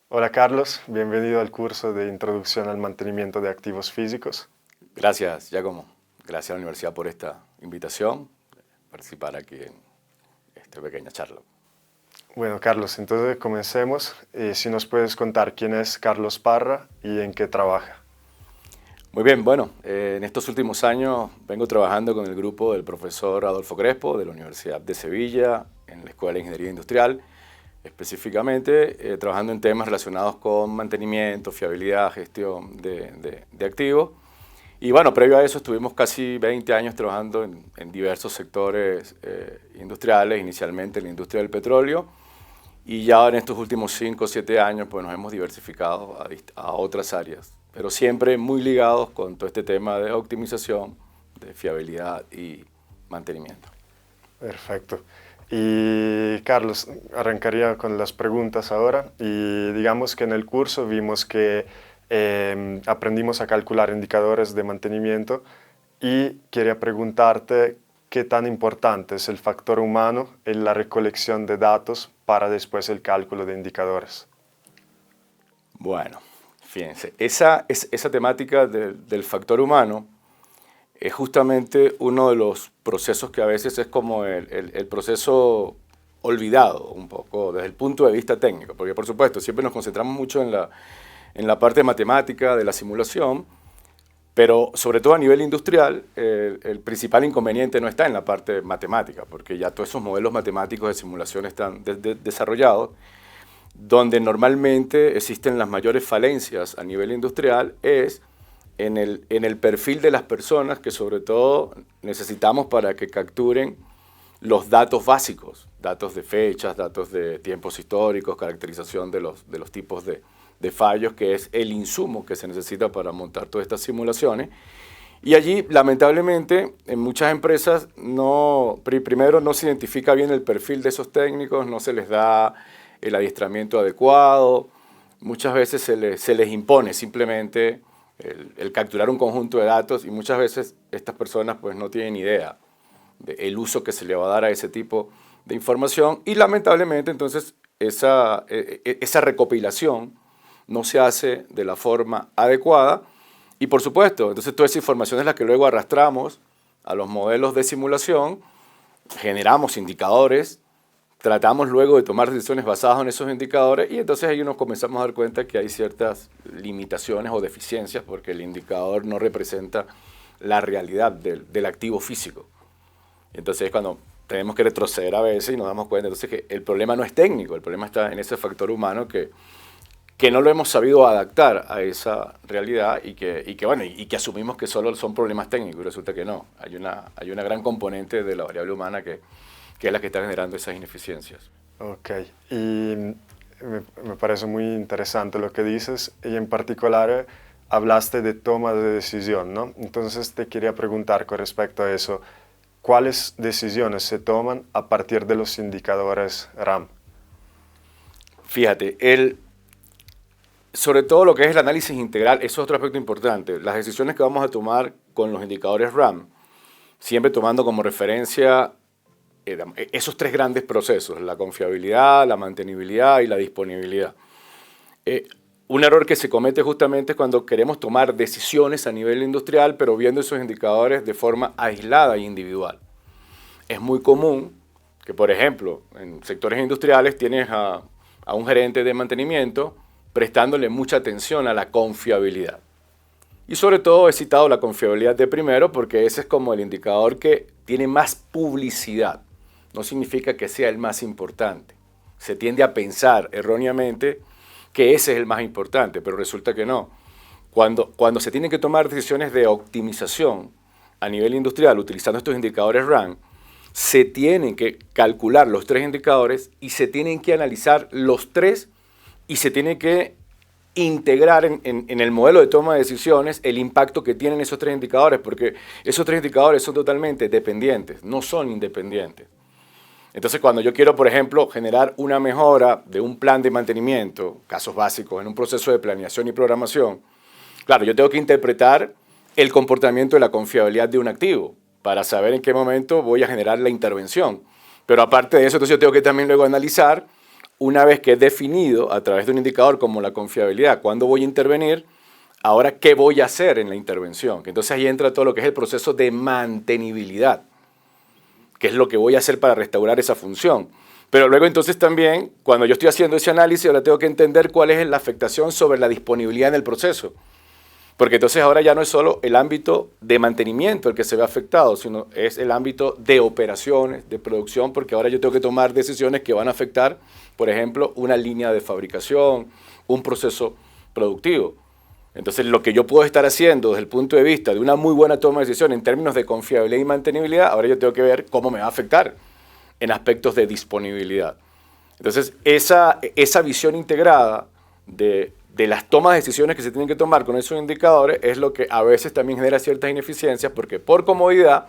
Hola Carlos, bienvenido al curso de Introducción al Mantenimiento de Activos Físicos. Gracias, Giacomo. Gracias a la universidad por esta invitación, participar aquí en esta pequeña charla. Bueno Carlos, entonces comencemos. Si nos puedes contar quién es Carlos Parra y en qué trabaja. Muy bien, bueno, en estos últimos años vengo trabajando con el grupo del profesor Adolfo Crespo de la Universidad de Sevilla, en la Escuela de Ingeniería Industrial, específicamente trabajando en temas relacionados con mantenimiento, fiabilidad, gestión de activos. Y bueno, previo a eso estuvimos casi 20 años trabajando en diversos sectores industriales, inicialmente en la industria del petróleo, y ya en estos últimos 5 o 7 años pues nos hemos diversificado a otras áreas, pero siempre muy ligados con todo este tema de optimización, de fiabilidad y mantenimiento. Perfecto. Y Carlos, arrancaría con las preguntas ahora. Y digamos que en el curso vimos que aprendimos a calcular indicadores de mantenimiento y quería preguntarte qué tan importante es el factor humano en la recolección de datos para después el cálculo de indicadores. Bueno, fíjense, esa temática del factor humano es justamente uno de los procesos que a veces es como el proceso olvidado un poco desde el punto de vista técnico, porque por supuesto siempre nos concentramos mucho en la parte matemática de la simulación, pero sobre todo a nivel industrial, el principal inconveniente no está en la parte matemática, porque ya todos esos modelos matemáticos de simulación están desarrollados. Donde normalmente existen las mayores falencias a nivel industrial es en el perfil de las personas que sobre todo necesitamos para que capturen los datos básicos, datos de fechas, datos de tiempos históricos, caracterización de los tipos de fallos, que es el insumo que se necesita para montar todas estas simulaciones. Y allí, lamentablemente, en muchas empresas primero no se identifica bien el perfil de esos técnicos, no se les da el adiestramiento adecuado, muchas veces se les impone simplemente el capturar un conjunto de datos y muchas veces estas personas pues no tienen idea del uso que se le va a dar a ese tipo de información y lamentablemente entonces esa recopilación no se hace de la forma adecuada y por supuesto, entonces toda esa información es la que luego arrastramos a los modelos de simulación, generamos indicadores, tratamos luego de tomar decisiones basadas en esos indicadores y entonces ahí nos comenzamos a dar cuenta que hay ciertas limitaciones o deficiencias porque el indicador no representa la realidad del activo físico. Entonces es cuando tenemos que retroceder a veces y nos damos cuenta entonces que el problema no es técnico, el problema está en ese factor humano que no lo hemos sabido adaptar a esa realidad y que asumimos que solo son problemas técnicos y resulta que no. Hay una gran componente de la variable humana que es la que está generando esas ineficiencias. Ok, y me parece muy interesante lo que dices y en particular hablaste de toma de decisión, ¿no? Entonces te quería preguntar con respecto a eso, ¿cuáles decisiones se toman a partir de los indicadores RAM? Fíjate, sobre todo lo que es el análisis integral, eso es otro aspecto importante. Las decisiones que vamos a tomar con los indicadores RAM, siempre tomando como referencia esos tres grandes procesos, la confiabilidad, la mantenibilidad y la disponibilidad. Un error que se comete justamente es cuando queremos tomar decisiones a nivel industrial, pero viendo esos indicadores de forma aislada e individual. Es muy común que, por ejemplo, en sectores industriales tienes a un gerente de mantenimiento prestándole mucha atención a la confiabilidad. Y sobre todo he citado la confiabilidad de primero porque ese es como el indicador que tiene más publicidad. No significa que sea el más importante. Se tiende a pensar erróneamente que ese es el más importante, pero resulta que no. Cuando se tienen que tomar decisiones de optimización a nivel industrial utilizando estos indicadores RAM, se tienen que calcular los tres indicadores y se tienen que analizar los tres y se tiene que integrar en el modelo de toma de decisiones el impacto que tienen esos tres indicadores, porque esos tres indicadores son totalmente dependientes, no son independientes. Entonces, cuando yo quiero, por ejemplo, generar una mejora de un plan de mantenimiento, casos básicos, en un proceso de planeación y programación, claro, yo tengo que interpretar el comportamiento de la confiabilidad de un activo para saber en qué momento voy a generar la intervención. Pero aparte de eso, entonces yo tengo que también luego analizar una vez que he definido a través de un indicador como la confiabilidad, cuándo voy a intervenir, ahora qué voy a hacer en la intervención. Entonces ahí entra todo lo que es el proceso de mantenibilidad, que es lo que voy a hacer para restaurar esa función. Pero luego entonces también, cuando yo estoy haciendo ese análisis, ahora tengo que entender cuál es la afectación sobre la disponibilidad en el proceso. Porque entonces ahora ya no es solo el ámbito de mantenimiento el que se ve afectado, sino es el ámbito de operaciones, de producción, porque ahora yo tengo que tomar decisiones que van a afectar, por ejemplo, una línea de fabricación, un proceso productivo. Entonces, lo que yo puedo estar haciendo desde el punto de vista de una muy buena toma de decisión en términos de confiabilidad y mantenibilidad, ahora yo tengo que ver cómo me va a afectar en aspectos de disponibilidad. Entonces, esa visión integrada de las tomas de decisiones que se tienen que tomar con esos indicadores es lo que a veces también genera ciertas ineficiencias, porque por comodidad,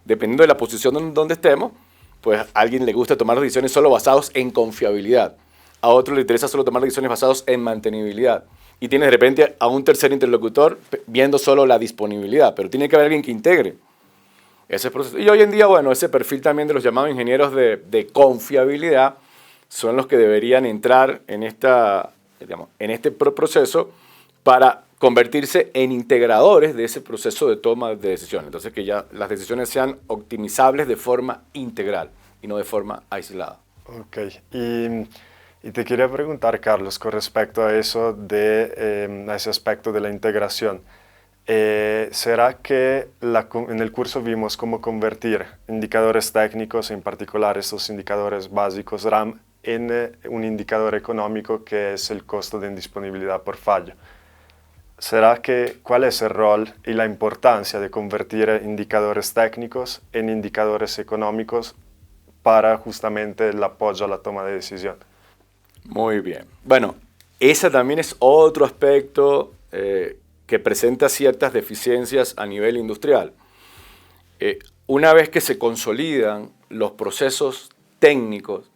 dependiendo de la posición donde estemos, pues a alguien le gusta tomar decisiones solo basadas en confiabilidad, a otro le interesa solo tomar decisiones basadas en mantenibilidad, y tienes de repente a un tercer interlocutor viendo solo la disponibilidad, pero tiene que haber alguien que integre ese proceso. Y hoy en día, bueno, ese perfil también de los llamados ingenieros de confiabilidad son los que deberían entrar en, en este proceso para convertirse en integradores de ese proceso de toma de decisiones. Entonces, que ya las decisiones sean optimizables de forma integral y no de forma aislada. Ok, y te quería preguntar, Carlos, con respecto a eso, a ese aspecto de la integración. ¿Será que en el curso vimos cómo convertir indicadores técnicos, en particular estos indicadores básicos RAM, en un indicador económico que es el costo de indisponibilidad por fallo? ¿Cuál es el rol y la importancia de convertir indicadores técnicos en indicadores económicos para justamente el apoyo a la toma de decisión? Muy bien. Bueno, ese también es otro aspecto que presenta ciertas deficiencias a nivel industrial. Una vez que se consolidan los procesos técnicos,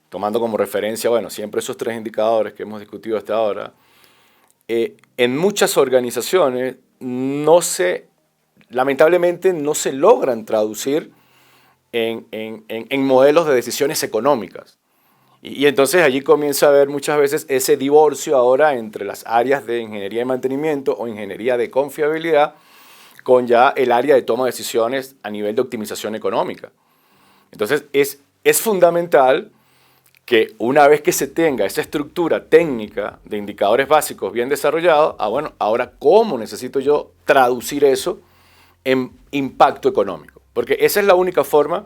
tomando como referencia, bueno, siempre esos tres indicadores que hemos discutido hasta ahora, en muchas organizaciones lamentablemente no se logran traducir en modelos de decisiones económicas. Y entonces allí comienza a haber muchas veces ese divorcio ahora entre las áreas de ingeniería de mantenimiento o ingeniería de confiabilidad con ya el área de toma de decisiones a nivel de optimización económica. Entonces es fundamental que una vez que se tenga esa estructura técnica de indicadores básicos bien desarrollados, bueno, ahora ¿cómo necesito yo traducir eso en impacto económico? Porque esa es la única forma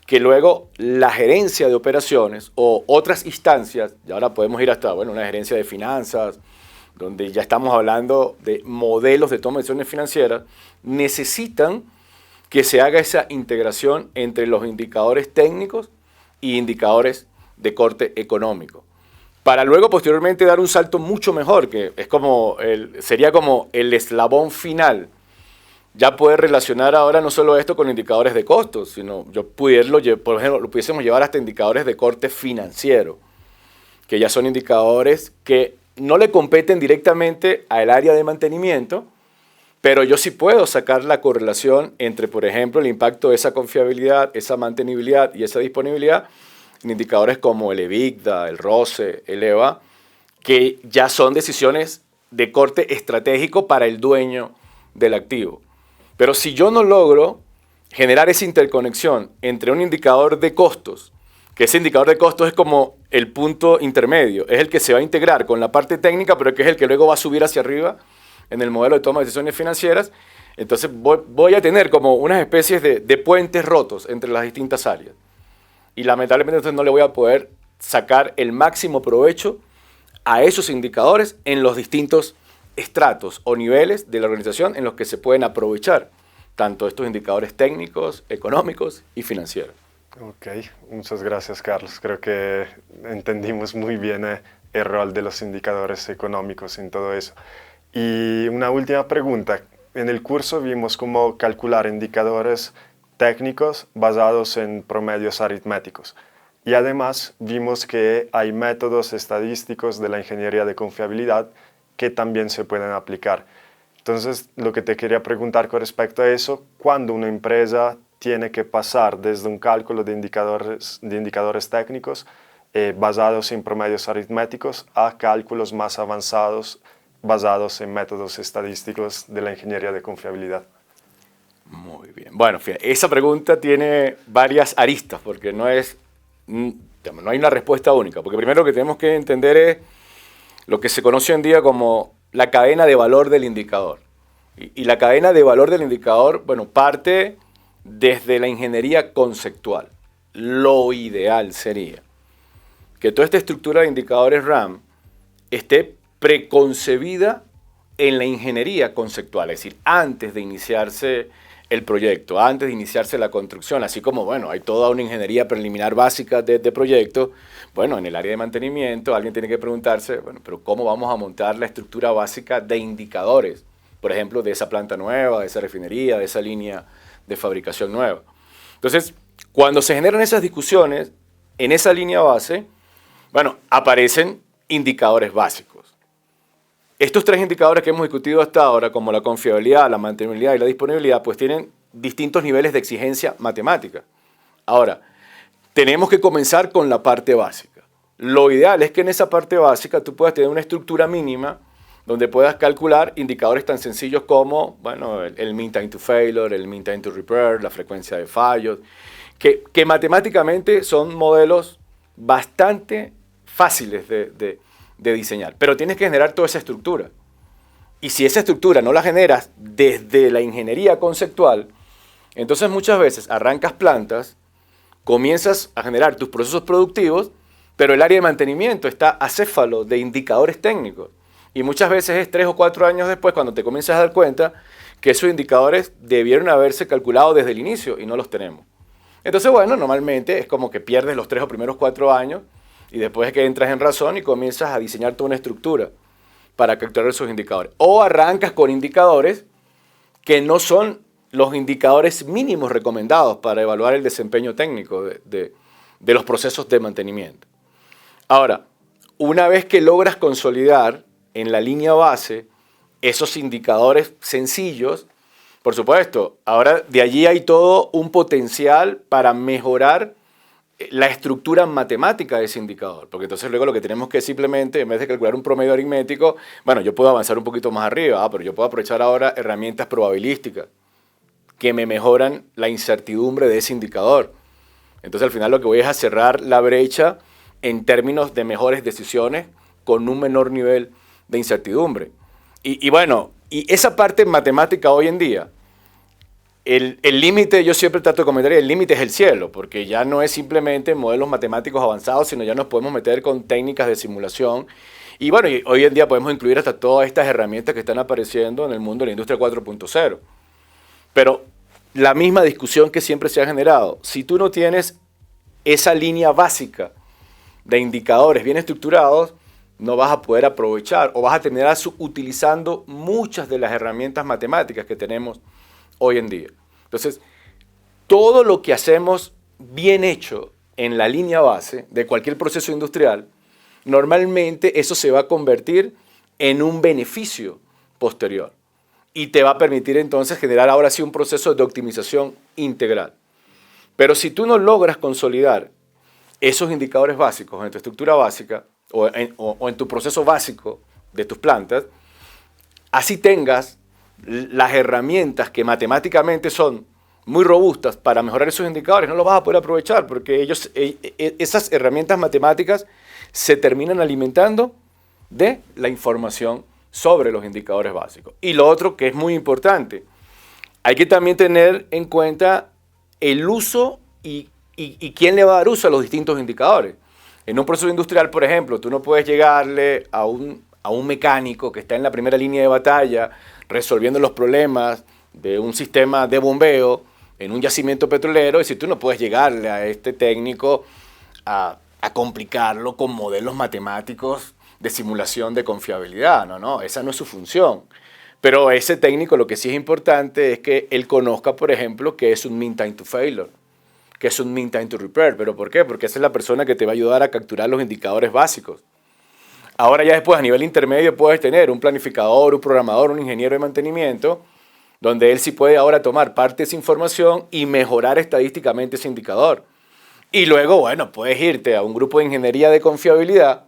que luego la gerencia de operaciones o otras instancias, y ahora podemos ir hasta una gerencia de finanzas, donde ya estamos hablando de modelos de toma de decisiones financieras, necesitan que se haga esa integración entre los indicadores técnicos y indicadores de corte económico, para luego posteriormente dar un salto mucho mejor, que es sería como el eslabón final. Ya poder relacionar ahora no solo esto con indicadores de costos, sino por ejemplo, lo pudiésemos llevar hasta indicadores de corte financiero, que ya son indicadores que no le competen directamente al área de mantenimiento, pero yo sí puedo sacar la correlación entre, por ejemplo, el impacto de esa confiabilidad, esa mantenibilidad y esa disponibilidad en indicadores como el EBITDA, el ROCE, el EVA, que ya son decisiones de corte estratégico para el dueño del activo. Pero si yo no logro generar esa interconexión entre un indicador de costos, que ese indicador de costos es como el punto intermedio, es el que se va a integrar con la parte técnica, pero que es el que luego va a subir hacia arriba en el modelo de toma de decisiones financieras, entonces voy a tener como unas especies de puentes rotos entre las distintas áreas. Y lamentablemente entonces no le voy a poder sacar el máximo provecho a esos indicadores en los distintos estratos o niveles de la organización en los que se pueden aprovechar tanto estos indicadores técnicos, económicos y financieros. Ok, muchas gracias, Carlos. Creo que entendimos muy bien el rol de los indicadores económicos en todo eso. Y una última pregunta. En el curso vimos cómo calcular indicadores técnicos basados en promedios aritméticos. Y además vimos que hay métodos estadísticos de la ingeniería de confiabilidad que también se pueden aplicar. Entonces, lo que te quería preguntar con respecto a eso, ¿cuándo una empresa tiene que pasar desde un cálculo de indicadores técnicos basados en promedios aritméticos a cálculos más avanzados basados en métodos estadísticos de la ingeniería de confiabilidad. Muy bien. Bueno, fíjate, esa pregunta tiene varias aristas porque no hay una respuesta única. Porque primero lo que tenemos que entender es lo que se conoce hoy en día como la cadena de valor del indicador. Y la cadena de valor del indicador, bueno, parte desde la ingeniería conceptual. Lo ideal sería que toda esta estructura de indicadores RAM esté preconcebida en la ingeniería conceptual, es decir, antes de iniciarse el proyecto, antes de iniciarse la construcción, así como, bueno, hay toda una ingeniería preliminar básica de proyecto. Bueno, en el área de mantenimiento alguien tiene que preguntarse, bueno, pero ¿cómo vamos a montar la estructura básica de indicadores? Por ejemplo, de esa planta nueva, de esa refinería, de esa línea de fabricación nueva. Entonces, cuando se generan esas discusiones, en esa línea base, bueno, aparecen indicadores básicos. Estos tres indicadores que hemos discutido hasta ahora, como la confiabilidad, la mantenibilidad y la disponibilidad, pues tienen distintos niveles de exigencia matemática. Ahora, tenemos que comenzar con la parte básica. Lo ideal es que en esa parte básica tú puedas tener una estructura mínima donde puedas calcular indicadores tan sencillos como, bueno, el mean time to failure, el mean time to repair, la frecuencia de fallos, que matemáticamente son modelos bastante fáciles de diseñar, pero tienes que generar toda esa estructura. Y si esa estructura no la generas desde la ingeniería conceptual, entonces muchas veces arrancas plantas, comienzas a generar tus procesos productivos, pero el área de mantenimiento está acéfalo de indicadores técnicos. Y muchas veces es 3 o 4 años después cuando te comienzas a dar cuenta que esos indicadores debieron haberse calculado desde el inicio y no los tenemos. Entonces, bueno, normalmente es como que pierdes los 3 o primeros 4 años y después es que entras en razón y comienzas a diseñar toda una estructura para capturar esos indicadores. O arrancas con indicadores que no son los indicadores mínimos recomendados para evaluar el desempeño técnico de los procesos de mantenimiento. Ahora, una vez que logras consolidar en la línea base esos indicadores sencillos, por supuesto, ahora de allí hay todo un potencial para mejorar la estructura matemática de ese indicador, porque entonces luego lo que tenemos que simplemente, en vez de calcular un promedio aritmético, bueno, yo puedo avanzar un poquito más arriba, pero yo puedo aprovechar ahora herramientas probabilísticas que me mejoran la incertidumbre de ese indicador. Entonces al final lo que voy es a cerrar la brecha en términos de mejores decisiones con un menor nivel de incertidumbre. Y bueno, y esa parte matemática hoy en día, el límite, yo siempre trato de comentar, el límite es el cielo, porque ya no es simplemente modelos matemáticos avanzados, sino ya nos podemos meter con técnicas de simulación. Y bueno, y hoy en día podemos incluir hasta todas estas herramientas que están apareciendo en el mundo de la industria 4.0. Pero la misma discusión que siempre se ha generado, si tú no tienes esa línea básica de indicadores bien estructurados, no vas a poder aprovechar o vas a terminar utilizando muchas de las herramientas matemáticas que tenemos hoy en día. Entonces, todo lo que hacemos bien hecho en la línea base de cualquier proceso industrial, normalmente eso se va a convertir en un beneficio posterior y te va a permitir entonces generar ahora sí un proceso de optimización integral. Pero si tú no logras consolidar esos indicadores básicos en tu estructura básica o en tu proceso básico de tus plantas, así tengas las herramientas que matemáticamente son muy robustas para mejorar esos indicadores, no los vas a poder aprovechar porque esas herramientas matemáticas se terminan alimentando de la información sobre los indicadores básicos. Y lo otro que es muy importante, hay que también tener en cuenta el uso y quién le va a dar uso a los distintos indicadores. En un proceso industrial, por ejemplo, tú no puedes llegarle a un mecánico que está en la primera línea de batalla resolviendo los problemas de un sistema de bombeo en un yacimiento petrolero, y si tú no puedes llegarle a este técnico a complicarlo con modelos matemáticos de simulación de confiabilidad. No, esa no es su función. Pero ese técnico lo que sí es importante es que él conozca, por ejemplo, qué es un mean time to failure, que es un mean time to repair. ¿Pero por qué? Porque esa es la persona que te va a ayudar a capturar los indicadores básicos. Ahora ya después a nivel intermedio puedes tener un planificador, un programador, un ingeniero de mantenimiento, donde él sí puede ahora tomar parte de esa información y mejorar estadísticamente ese indicador. Y luego, bueno, puedes irte a un grupo de ingeniería de confiabilidad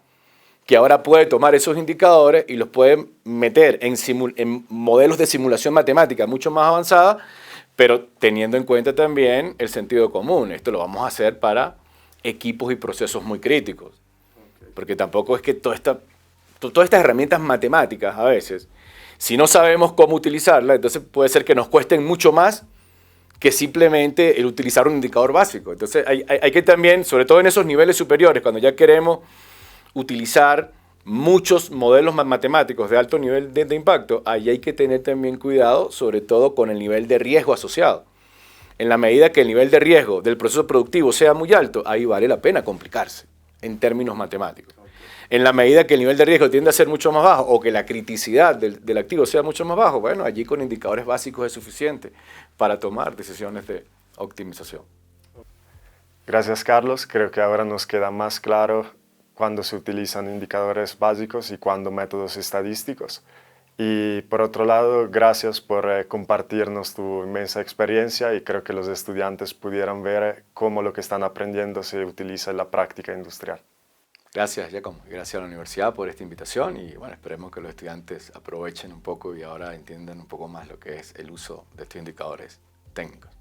que ahora puede tomar esos indicadores y los puede meter en modelos de simulación matemática mucho más avanzada, pero teniendo en cuenta también el sentido común. Esto lo vamos a hacer para equipos y procesos muy críticos. Porque tampoco es que todas estas herramientas matemáticas a veces, si no sabemos cómo utilizarlas, entonces puede ser que nos cuesten mucho más que simplemente el utilizar un indicador básico. Entonces hay que también, sobre todo en esos niveles superiores, cuando ya queremos utilizar muchos modelos matemáticos de alto nivel de impacto, ahí hay que tener también cuidado, sobre todo con el nivel de riesgo asociado. En la medida que el nivel de riesgo del proceso productivo sea muy alto, ahí vale la pena complicarse en términos matemáticos. En la medida que el nivel de riesgo tiende a ser mucho más bajo o que la criticidad del activo sea mucho más bajo, bueno, allí con indicadores básicos es suficiente para tomar decisiones de optimización. Gracias, Carlos. Creo que ahora nos queda más claro cuándo se utilizan indicadores básicos y cuándo métodos estadísticos. Y por otro lado, gracias por compartirnos tu inmensa experiencia y creo que los estudiantes pudieran ver cómo lo que están aprendiendo se utiliza en la práctica industrial. Gracias, Giacomo. Gracias a la universidad por esta invitación y bueno, esperemos que los estudiantes aprovechen un poco y ahora entiendan un poco más lo que es el uso de estos indicadores técnicos.